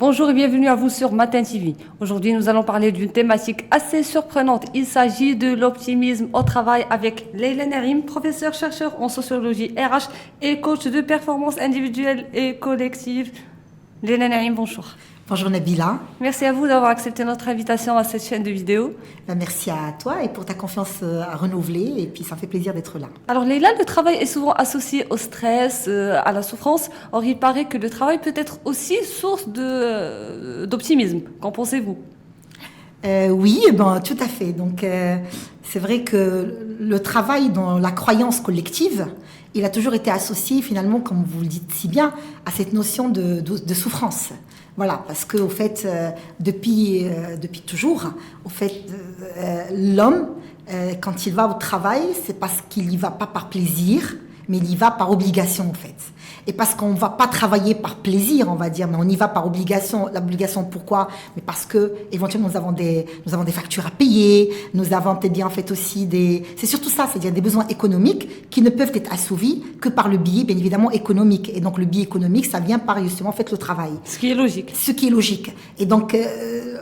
Bonjour et bienvenue à vous sur Matin TV. Aujourd'hui, nous allons parler d'une thématique assez surprenante. Il s'agit de l'optimisme au travail avec Leila Narim, professeur chercheur en sociologie RH et coach de performance individuelle et collective. Leila Narim, bonjour. Bonjour Nabila. Merci à vous d'avoir accepté notre invitation à cette chaîne de vidéo. Merci à toi et pour ta confiance à renouveler, et puis ça fait plaisir d'être là. Alors Leila, le travail est souvent associé au stress, à la souffrance. Or, il paraît que le travail peut être aussi source d'optimisme. Qu'en pensez-vous ? Oui, tout à fait. Donc, c'est vrai que le travail dans la croyance collective, il a toujours été associé finalement, comme vous le dites si bien, à cette notion de souffrance. Voilà, parce que au fait, depuis toujours, au fait, l'homme, quand il va au travail, c'est parce qu'il n'y va pas par plaisir, mais il y va par obligation, en fait. Et parce qu'on ne va pas travailler par plaisir, on va dire, mais on y va par obligation. L'obligation, pourquoi ? Mais parce que, éventuellement, nous avons des factures à payer, nous avons peut-être bien, en fait, aussi c'est surtout ça, c'est-à-dire des besoins économiques qui ne peuvent être assouvis que par le biais, bien évidemment, économique. Et donc, le biais économique, ça vient par, justement, en fait, le travail. Ce qui est logique. Ce qui est logique. Et donc,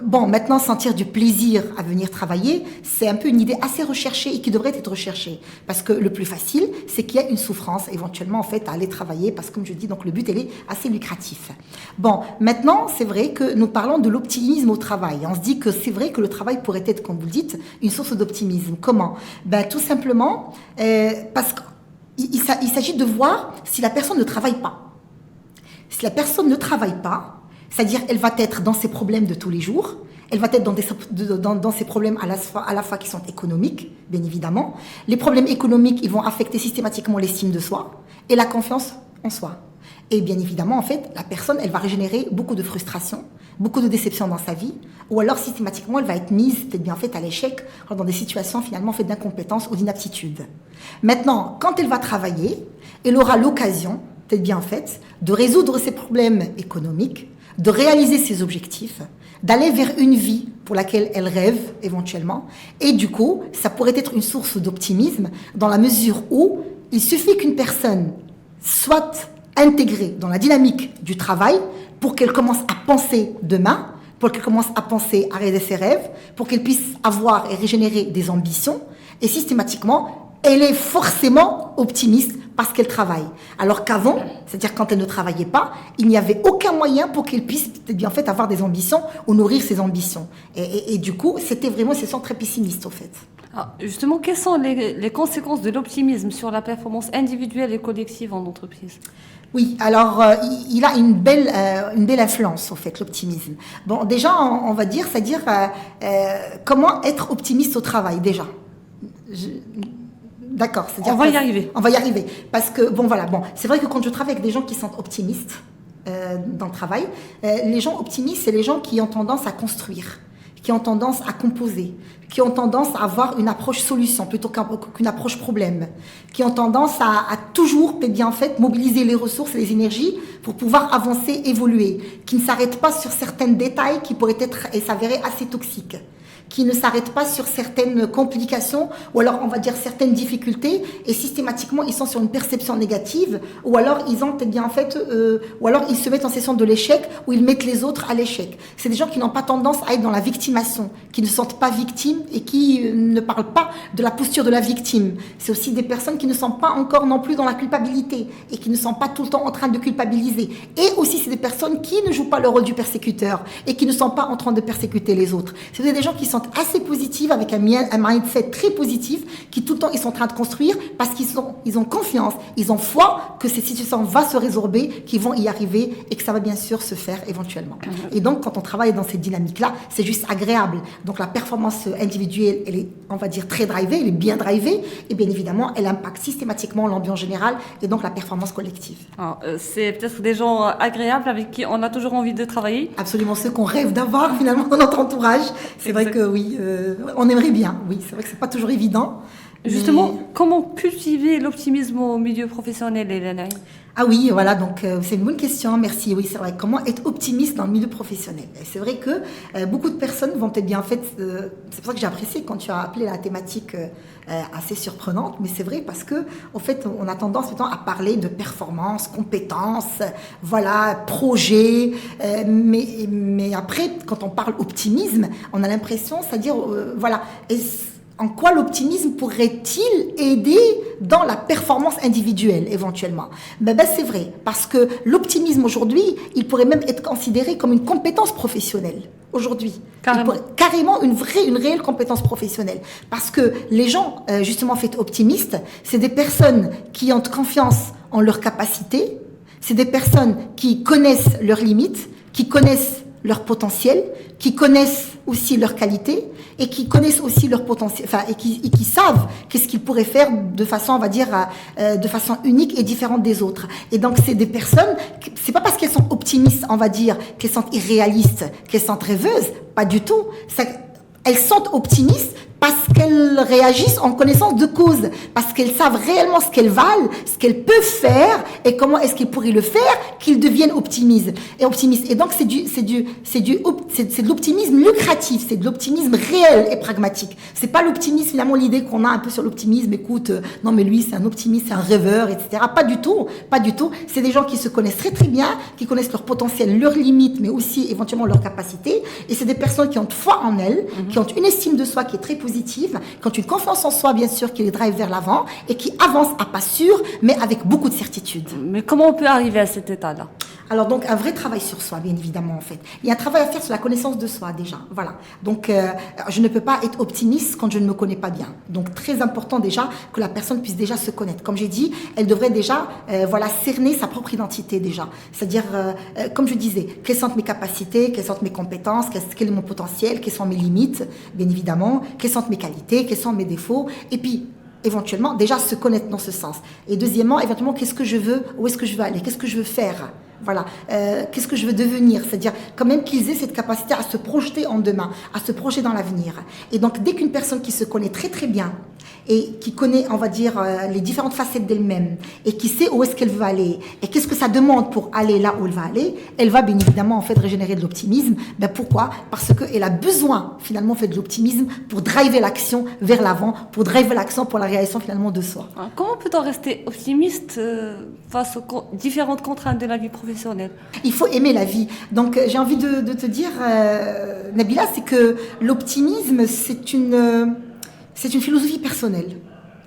maintenant, sentir du plaisir à venir travailler, c'est un peu une idée assez recherchée et qui devrait être recherchée. Parce que le plus facile, c'est qu'il y a une souffrance, éventuellement, en fait, à aller travailler, parce que, comme je dis, donc le but, il est assez lucratif. Bon, maintenant, c'est vrai que nous parlons de l'optimisme au travail. On se dit que c'est vrai que le travail pourrait être, comme vous le dites, une source d'optimisme. Comment ? Tout simplement, parce qu'il s'agit de voir si la personne ne travaille pas. Si la personne ne travaille pas, c'est-à-dire elle va être dans ses problèmes de tous les jours, elle va être dans ses problèmes à la fois qui sont économiques, bien évidemment. Les problèmes économiques, ils vont affecter systématiquement l'estime de soi et la confiance en soi. Et bien évidemment, en fait, la personne, elle va régénérer beaucoup de frustration, beaucoup de déception dans sa vie, ou alors systématiquement, elle va être mise, peut-être bien en fait, à l'échec, dans des situations finalement faites d'incompétence ou d'inaptitude. Maintenant, quand elle va travailler, elle aura l'occasion, peut-être bien en fait, de résoudre ses problèmes économiques, de réaliser ses objectifs, d'aller vers une vie pour laquelle elle rêve éventuellement. Et du coup, ça pourrait être une source d'optimisme dans la mesure où il suffit qu'une personne soit intégrée dans la dynamique du travail pour qu'elle commence à penser demain, pour qu'elle commence à penser à réaliser ses rêves, pour qu'elle puisse avoir et régénérer des ambitions. Et systématiquement, elle est forcément optimiste parce qu'elle travaille. Alors qu'avant, c'est-à-dire quand elle ne travaillait pas, il n'y avait aucun moyen pour qu'elle puisse bien, en fait, avoir des ambitions ou nourrir ses ambitions. Et du coup, c'était vraiment une session très pessimiste, au fait. Alors, justement, quelles sont les conséquences de l'optimisme sur la performance individuelle et collective en entreprise ? Oui, alors il a une belle influence, au fait, l'optimisme. Bon, déjà, on va dire, c'est-à-dire comment être optimiste au travail, déjà. D'accord. On va y arriver. On va y arriver. Parce que, c'est vrai que quand je travaille avec des gens qui sont optimistes dans le travail, les gens optimistes, c'est les gens qui ont tendance à construire, qui ont tendance à composer, qui ont tendance à avoir une approche solution plutôt qu'une approche problème, qui ont tendance à toujours, bien en fait, mobiliser les ressources et les énergies pour pouvoir avancer, évoluer, qui ne s'arrêtent pas sur certains détails qui pourraient être et s'avérer assez toxiques, qui ne s'arrêtent pas sur certaines complications ou alors on va dire certaines difficultés et systématiquement ils sont sur une perception négative ou alors ils ont bien en fait ou alors ils se mettent en session de l'échec ou ils mettent les autres à l'échec. C'est des gens qui n'ont pas tendance à être dans la victimation, qui ne se sentent pas victimes et qui ne parlent pas de la posture de la victime. C'est aussi des personnes qui ne sont pas encore non plus dans la culpabilité et qui ne sont pas tout le temps en train de culpabiliser. Et aussi c'est des personnes qui ne jouent pas le rôle du persécuteur et qui ne sont pas en train de persécuter les autres. C'est des gens qui sont assez positives, avec un mindset très positif, qui tout le temps ils sont en train de construire parce ils ont confiance, ils ont foi que cette situation va se résorber, qu'ils vont y arriver et que ça va bien sûr se faire éventuellement. Et donc quand on travaille dans cette dynamique-là, c'est juste agréable. Donc la performance individuelle, elle est, on va dire, très drivée, elle est bien drivée et bien évidemment, elle impacte systématiquement l'ambiance générale et donc la performance collective. Alors, c'est peut-être des gens agréables avec qui on a toujours envie de travailler. Absolument, ceux qu'on rêve d'avoir finalement dans notre entourage. C'est vrai que oui, on aimerait bien. Oui, c'est vrai que c'est pas toujours évident. Justement, comment cultiver l'optimisme au milieu professionnel, Hélène? Ah oui, voilà, donc c'est une bonne question, merci. Oui, c'est vrai. Comment être optimiste dans le milieu professionnel? Et c'est vrai que beaucoup de personnes vont peut-être bien, en fait, c'est pour ça que j'ai apprécié quand tu as appelé la thématique assez surprenante, mais c'est vrai parce que, en fait, on a tendance maintenant à parler de performance, compétences, voilà, projet, mais après, quand on parle optimisme, on a l'impression, c'est-à-dire, voilà, en quoi l'optimisme pourrait-il aider dans la performance individuelle, éventuellement? C'est vrai, parce que l'optimisme aujourd'hui, il pourrait même être considéré comme une compétence professionnelle. Aujourd'hui, carrément une réelle compétence professionnelle. Parce que les gens, justement, faits optimistes, c'est des personnes qui ont confiance en leurs capacités, c'est des personnes qui connaissent leurs limites, qui connaissent leur potentiel, qui connaissent aussi leurs qualités et qui connaissent aussi leur potentiel, enfin, et qui savent qu'est-ce qu'ils pourraient faire de façon, on va dire, de façon unique et différente des autres. Et donc, c'est des personnes, c'est pas parce qu'elles sont optimistes, on va dire, qu'elles sont irréalistes, qu'elles sont rêveuses, pas du tout. Elles sont optimistes parce qu'elles réagissent en connaissance de cause, parce qu'elles savent réellement ce qu'elles valent, ce qu'elles peuvent faire et comment est-ce qu'elles pourraient le faire, qu'ils deviennent optimistes. Et donc c'est de l'optimisme lucratif, c'est de l'optimisme réel et pragmatique. C'est pas l'optimisme, finalement, l'idée qu'on a un peu sur l'optimisme, écoute, non mais lui c'est un optimiste, c'est un rêveur, etc. Pas du tout, pas du tout. C'est des gens qui se connaissent très très bien, qui connaissent leur potentiel, leurs limites, mais aussi éventuellement leurs capacités. Et c'est des personnes qui ont foi en elles, qui ont une estime de soi qui est très positive, qui ont une confiance en soi, bien sûr, qui les drive vers l'avant et qui avancent à pas sûr, mais avec beaucoup de certitude. Mais comment on peut arriver à cet état-là? Alors donc un vrai travail sur soi, bien évidemment, en fait. Il y a un travail à faire sur la connaissance de soi déjà, voilà. Donc je ne peux pas être optimiste quand je ne me connais pas bien. Donc très important déjà que la personne puisse déjà se connaître. Comme j'ai dit, elle devrait déjà voilà, cerner sa propre identité déjà. C'est-à-dire, comme je disais, quelles sont mes capacités, quelles sont mes compétences, quel est mon potentiel, quelles sont mes limites, bien évidemment, quelles sont mes qualités, quels sont mes défauts, et puis éventuellement déjà se connaître dans ce sens. Et deuxièmement, éventuellement, qu'est-ce que je veux, où est-ce que je veux aller, qu'est-ce que je veux faire. Voilà, qu'est-ce que je veux devenir? C'est-à-dire quand même qu'ils aient cette capacité à se projeter en demain, à se projeter dans l'avenir. Et donc dès qu'une personne qui se connaît très très bien et qui connaît, on va dire, les différentes facettes d'elle-même et qui sait où est-ce qu'elle veut aller et qu'est-ce que ça demande pour aller là où elle va aller, elle va bien évidemment en fait régénérer de l'optimisme. Pourquoi? Parce qu'elle a besoin finalement en fait de l'optimisme pour driver l'action vers l'avant, pour driver l'action pour la réalisation finalement de soi. Comment peut-on rester optimiste face aux différentes contraintes de la vie professionnelle? Il faut aimer la vie. Donc j'ai envie de te dire, Nabila, c'est que l'optimisme, c'est une philosophie personnelle.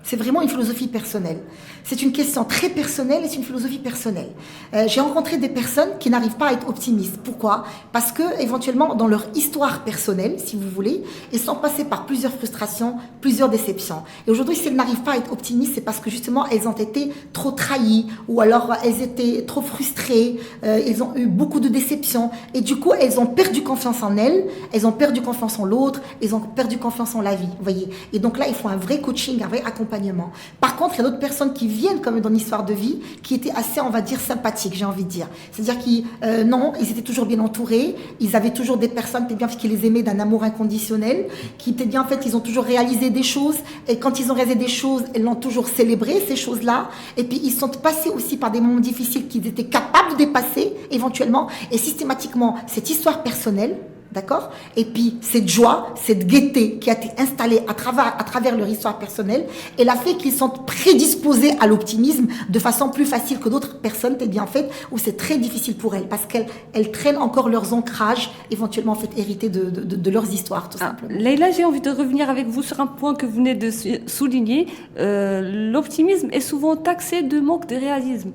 C'est vraiment une philosophie personnelle. C'est une question très personnelle et c'est une philosophie personnelle. J'ai rencontré des personnes qui n'arrivent pas à être optimistes. Pourquoi? Parce que, éventuellement, dans leur histoire personnelle, si vous voulez, elles sont passées par plusieurs frustrations, plusieurs déceptions. Et aujourd'hui, si elles n'arrivent pas à être optimistes, c'est parce que, justement, elles ont été trop trahies ou alors elles étaient trop frustrées, elles ont eu beaucoup de déceptions. Et du coup, elles ont perdu confiance en elles ont perdu confiance en l'autre, elles ont perdu confiance en la vie, vous voyez. Et donc là, il faut un vrai coaching, un vrai accompagnement. Par contre, il y a d'autres personnes qui viennent comme dans l'histoire de vie, qui étaient assez, on va dire, sympathiques, j'ai envie de dire. C'est-à-dire qu'ils, non, ils étaient toujours bien entourés, ils avaient toujours des personnes bien qui les aimaient d'un amour inconditionnel, qui étaient bien, en fait, ils ont toujours réalisé des choses, et quand ils ont réalisé des choses, ils l'ont toujours célébré, ces choses-là, et puis ils sont passés aussi par des moments difficiles qu'ils étaient capables de dépasser, éventuellement, et systématiquement, cette histoire personnelle, d'accord? Et puis, cette joie, cette gaieté qui a été installée à travers leur histoire personnelle, elle a fait qu'ils sont prédisposés à l'optimisme de façon plus facile que d'autres personnes, t'es bien fait, où c'est très difficile pour elles, parce qu'elles traînent encore leurs ancrages, éventuellement, en fait, hérités de leurs histoires, tout simplement. Leïla, j'ai envie de revenir avec vous sur un point que vous venez de souligner. L'optimisme est souvent taxé de manque de réalisme.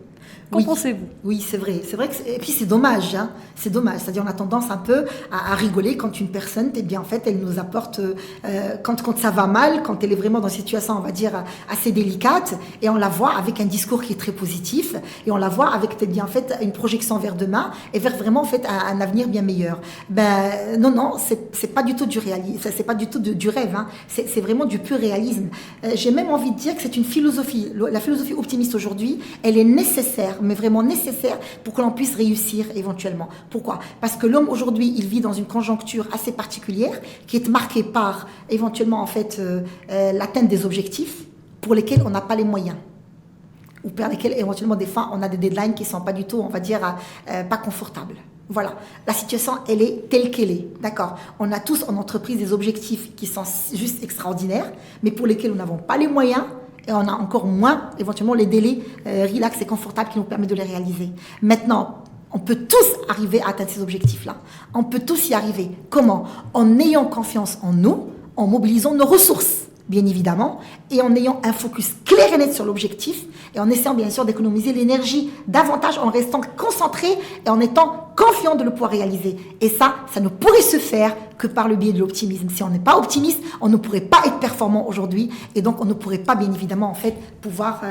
Qu'en pensez-vous? Oui, c'est vrai. C'est vrai que et puis c'est dommage, hein. C'est dommage. C'est-à-dire on a tendance un peu à rigoler quand une personne, eh bien en fait, elle nous apporte quand ça va mal, quand elle est vraiment dans une situation, on va dire assez délicate, et on la voit avec un discours qui est très positif, et on la voit avec bien en fait une projection vers demain et vers vraiment en fait un avenir bien meilleur. Non, c'est pas du tout du réalisme, c'est pas du tout du rêve, hein. C'est vraiment du pur réalisme. J'ai même envie de dire que c'est une philosophie. La philosophie optimiste aujourd'hui, elle est nécessaire, mais vraiment nécessaire pour que l'on puisse réussir éventuellement. Pourquoi? Parce que l'homme aujourd'hui, il vit dans une conjoncture assez particulière qui est marquée par éventuellement en fait l'atteinte des objectifs. pour lesquelles on n'a pas les moyens, ou pour lesquelles éventuellement des fois on a des deadlines qui ne sont pas du tout, on va dire, pas confortables. Voilà, la situation, elle est telle qu'elle est, d'accord. On a tous en entreprise des objectifs qui sont juste extraordinaires, mais pour lesquels nous n'avons pas les moyens, et on a encore moins, éventuellement, les délais relax et confortables qui nous permettent de les réaliser. Maintenant, on peut tous arriver à atteindre ces objectifs-là. On peut tous y arriver. Comment? En ayant confiance en nous, en mobilisant nos ressources, bien évidemment, et en ayant un focus clair et net sur l'objectif, et en essayant bien sûr d'économiser l'énergie davantage, en restant concentré et en étant confiant de le pouvoir réaliser. Et ça ne pourrait se faire que par le biais de l'optimisme. Si on n'est pas optimiste, on ne pourrait pas être performant aujourd'hui, et donc on ne pourrait pas bien évidemment en fait pouvoir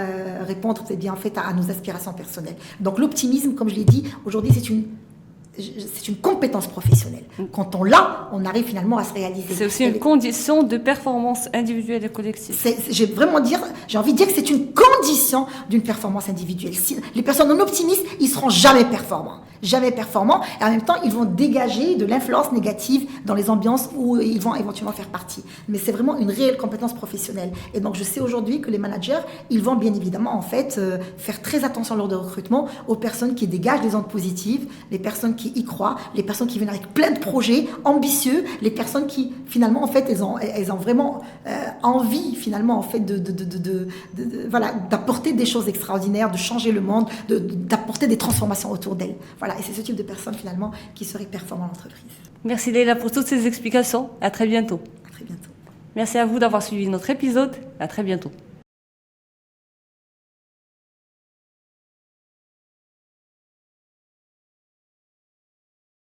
répondre bien en fait à nos aspirations personnelles. Donc l'optimisme, comme je l'ai dit, aujourd'hui c'est une compétence professionnelle. Quand on l'a, on arrive finalement à se réaliser. C'est aussi une condition de performance individuelle et collective. J'ai envie de dire que c'est une condition d'une performance individuelle. Si les personnes non optimistes, ils seront jamais performants. Jamais performants. Et en même temps, ils vont dégager de l'influence négative dans les ambiances où ils vont éventuellement faire partie. Mais c'est vraiment une réelle compétence professionnelle. Et donc, je sais aujourd'hui que les managers, ils vont bien évidemment, en fait, faire très attention lors de recrutement aux personnes qui dégagent des ondes positives, les personnes qui y croient, les personnes qui viennent avec plein de projets ambitieux, les personnes qui, finalement, en fait, elles ont vraiment envie, finalement, en fait, voilà, d'apporter des choses extraordinaires, de changer le monde, d'apporter des transformations autour d'elles. Voilà, et c'est ce type de personnes, finalement, qui seraient performantes en entreprise. Merci Leïla pour toutes ces explications. À très bientôt. À très bientôt. Merci à vous d'avoir suivi notre épisode. À très bientôt.